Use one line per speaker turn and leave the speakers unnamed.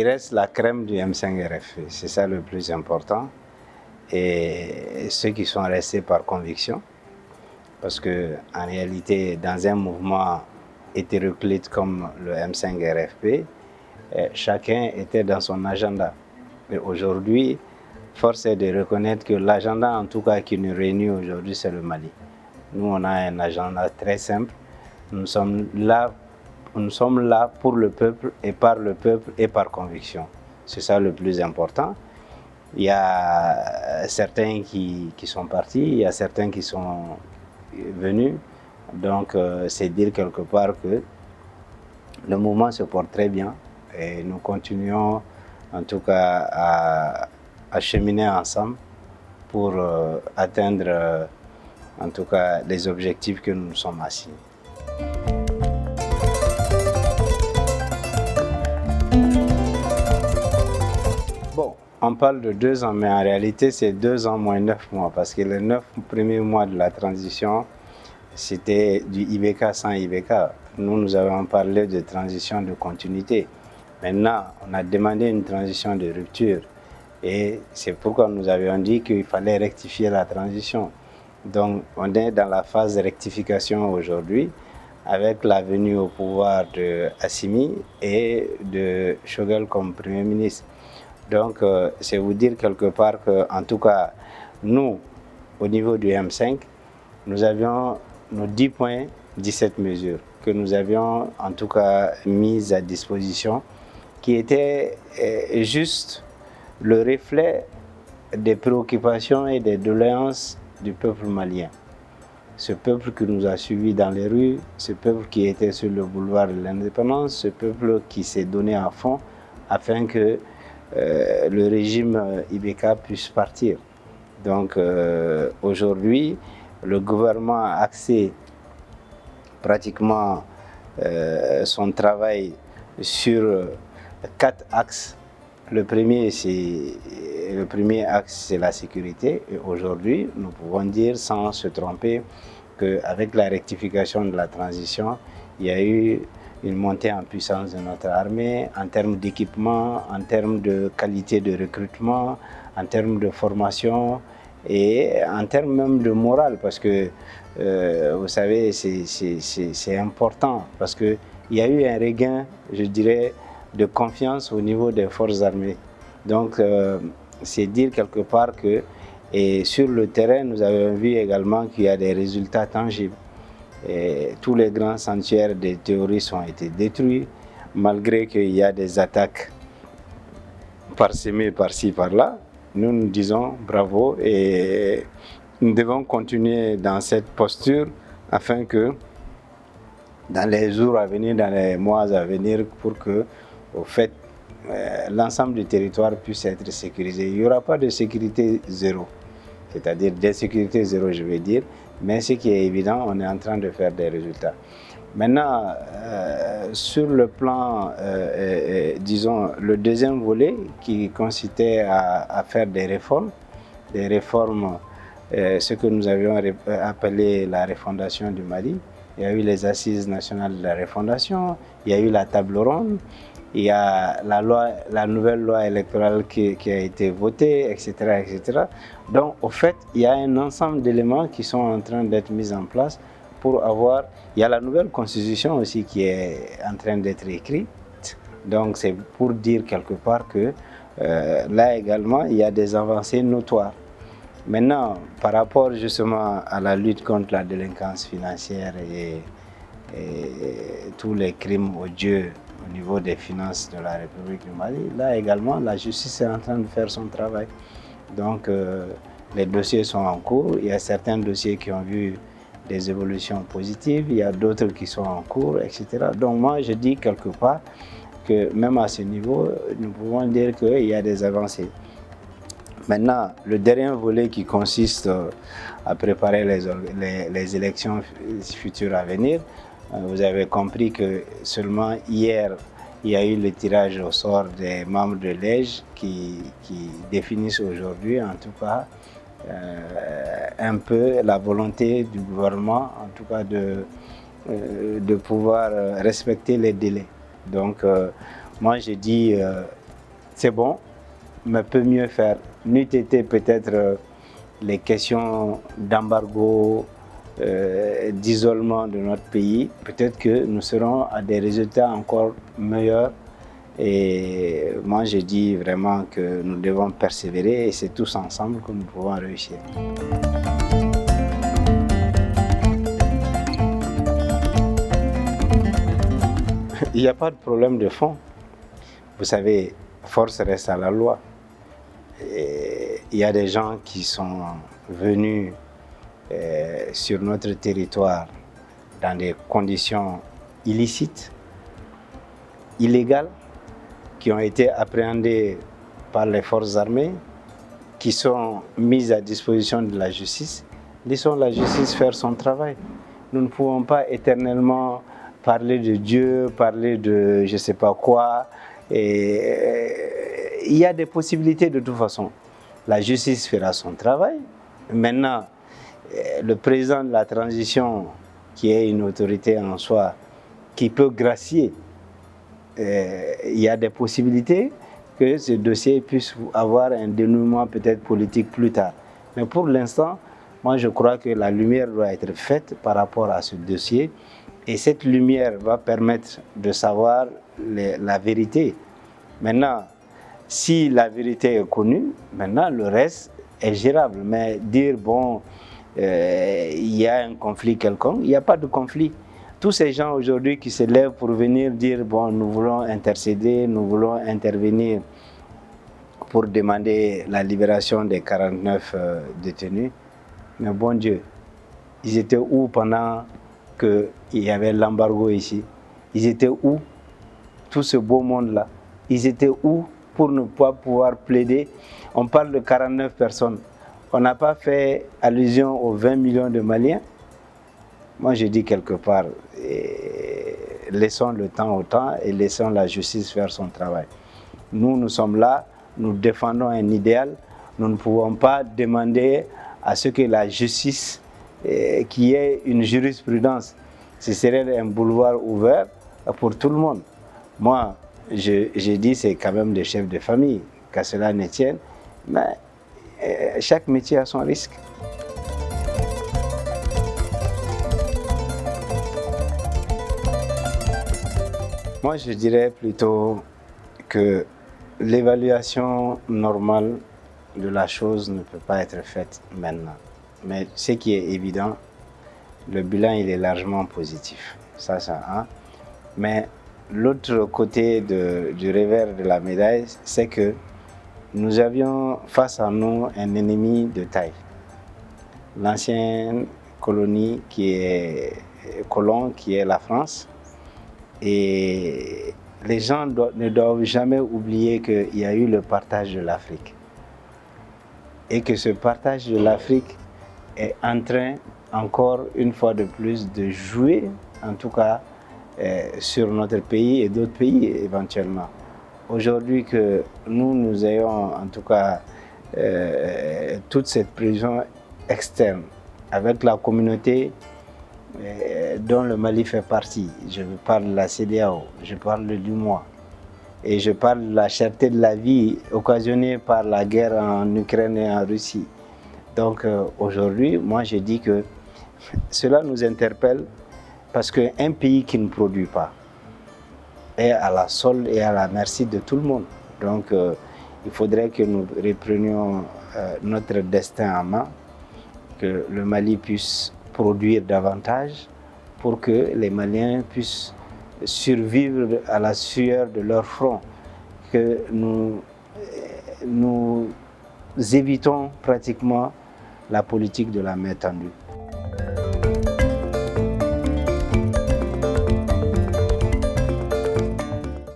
il reste la crème du M5RFP, c'est ça le plus important. Et ceux qui sont restés par conviction, parce qu'en réalité, dans un mouvement hétéroclite comme le M5RFP, chacun était dans son agenda. Mais aujourd'hui, force est de reconnaître que l'agenda, en tout cas, qui nous réunit aujourd'hui, c'est le Mali. Nous, on a un agenda très simple. Nous sommes là pour le peuple et par conviction. C'est ça le plus important. Il y a certains qui sont partis, il y a certains qui sont venus. Donc, c'est dire quelque part que le mouvement se porte très bien et nous continuons en tout cas à cheminer ensemble pour atteindre en tout cas les objectifs que nous nous sommes assignés. Bon, on parle de 2 ans, mais en réalité c'est 2 ans moins 9 mois parce que les 9 premiers mois de la transition, c'était du IBK sans IBK. Nous avons parlé de transition de continuité. Maintenant, on a demandé une transition de rupture. Et c'est pourquoi nous avions dit qu'il fallait rectifier la transition. Donc, on est dans la phase de rectification aujourd'hui, avec la venue au pouvoir de Assimi et de Choguel comme Premier ministre. Donc, c'est vous dire quelque part qu'en tout cas, nous, au niveau du M5, nous avions nos 10 points, 17 mesures que nous avions en tout cas mises à disposition, qui étaient juste le reflet des préoccupations et des doléances du peuple malien. Ce peuple qui nous a suivis dans les rues, ce peuple qui était sur le boulevard de l'indépendance, ce peuple qui s'est donné à fond afin que le régime IBK puisse partir. Donc aujourd'hui, le gouvernement a axé pratiquement son travail sur 4 axes. Le premier axe, c'est la sécurité. Et aujourd'hui, nous pouvons dire sans se tromper qu'avec la rectification de la transition, il y a eu une montée en puissance de notre armée en termes d'équipement, en termes de qualité de recrutement, en termes de formation et en termes même de morale, parce que vous savez, c'est important, parce qu'il y a eu un regain, je dirais, de confiance au niveau des forces armées. Donc, c'est dire quelque part que, et sur le terrain, nous avons vu également qu'il y a des résultats tangibles. Et tous les grands sanctuaires des terroristes ont été détruits, malgré qu'il y a des attaques parsemées par-ci, par-là. Nous disons bravo et nous devons continuer dans cette posture afin que dans les jours à venir, dans les mois à venir, pour que, au fait, l'ensemble du territoire puisse être sécurisé. Il n'y aura pas de sécurité zéro, c'est-à-dire d'insécurité zéro, je vais dire, mais ce qui est évident, on est en train de faire des résultats. Maintenant, sur le plan, disons, le deuxième volet qui consistait à faire des réformes, ce que nous avions appelé la refondation du Mali. Il y a eu les assises nationales de la refondation, il y a eu la table ronde, il y a la nouvelle loi électorale qui a été votée, etc., etc. Donc, au fait, il y a un ensemble d'éléments qui sont en train d'être mis en place pour avoir... Il y a la nouvelle constitution aussi qui est en train d'être écrite. Donc, c'est pour dire quelque part que là également, il y a des avancées notoires. Maintenant, par rapport justement à la lutte contre la délinquance financière et tous les crimes odieux au niveau des finances de la République du Mali, là également, la justice est en train de faire son travail. Donc, les dossiers sont en cours. Il y a certains dossiers qui ont vu des évolutions positives, il y a d'autres qui sont en cours, etc. Donc, moi, je dis quelque part que même à ce niveau, nous pouvons dire qu'il y a des avancées. Maintenant, le dernier volet qui consiste à préparer les élections futures à venir, vous avez compris que seulement hier, il y a eu le tirage au sort des membres de l'EJ qui définissent aujourd'hui, en tout cas, un peu la volonté du gouvernement, en tout cas de pouvoir respecter les délais. Donc, moi je dis c'est bon, mais peut mieux faire. N'eût été peut-être les questions d'embargo, d'isolement de notre pays, peut-être que nous serons à des résultats encore meilleurs. Et moi, je dis vraiment que nous devons persévérer et c'est tous ensemble que nous pouvons réussir. Il n'y a pas de problème de fond. Vous savez, force reste à la loi. Et il y a des gens qui sont venus sur notre territoire dans des conditions illicites, illégales, qui ont été appréhendés par les forces armées, qui sont mises à disposition de la justice. Laissons la justice faire son travail. Nous ne pouvons pas éternellement parler de Dieu, parler de je ne sais pas quoi. Et il y a des possibilités de toute façon. La justice fera son travail. Maintenant, le président de la transition, qui est une autorité en soi, qui peut gracier, il y a des possibilités que ce dossier puisse avoir un dénouement peut-être politique plus tard. Mais pour l'instant, moi je crois que la lumière doit être faite par rapport à ce dossier et cette lumière va permettre de savoir la vérité. Maintenant, si la vérité est connue, maintenant le reste est gérable. Mais dire, bon, il y a un conflit quelconque, il n'y a pas de conflit. Tous ces gens aujourd'hui qui se lèvent pour venir dire, bon, nous voulons intercéder, nous voulons intervenir pour demander la libération des 49 détenus, mais bon Dieu, ils étaient où pendant qu'il y avait l'embargo ici? Ils étaient où, tout ce beau monde-là? Ils étaient où pour ne pas pouvoir plaider? On parle de 49 personnes. On n'a pas fait allusion aux 20 millions de Maliens. Moi, je dis quelque part, laissons le temps au temps et laissons la justice faire son travail. Nous sommes là, nous défendons un idéal. Nous ne pouvons pas demander à ce que la justice, qui ait une jurisprudence, ce serait un boulevard ouvert pour tout le monde. Moi, je dis c'est quand même des chefs de famille, qu'à cela ne tienne, mais chaque métier a son risque. Moi, je dirais plutôt que l'évaluation normale de la chose ne peut pas être faite maintenant. Mais ce qui est évident, le bilan il est largement positif. Ça, hein. Mais l'autre côté du revers de la médaille, c'est que nous avions face à nous un ennemi de taille. L'ancienne colonie colon qui est la France. Et les gens ne doivent jamais oublier qu'il y a eu le partage de l'Afrique. Et que ce partage de l'Afrique est en train, encore une fois de plus, de jouer, en tout cas, sur notre pays et d'autres pays éventuellement. Aujourd'hui que nous ayons, en tout cas, toute cette pression externe avec la communauté dont le Mali fait partie. Je parle de la CEDEAO, je parle de l'UMOA et je parle de la cherté de la vie occasionnée par la guerre en Ukraine et en Russie. Donc aujourd'hui, moi je dis que cela nous interpelle parce qu'un pays qui ne produit pas est à la solde et à la merci de tout le monde. Donc il faudrait que nous reprenions notre destin en main, que le Mali puisse produire davantage pour que les Maliens puissent survivre à la sueur de leur front, que nous évitons pratiquement la politique de la main tendue.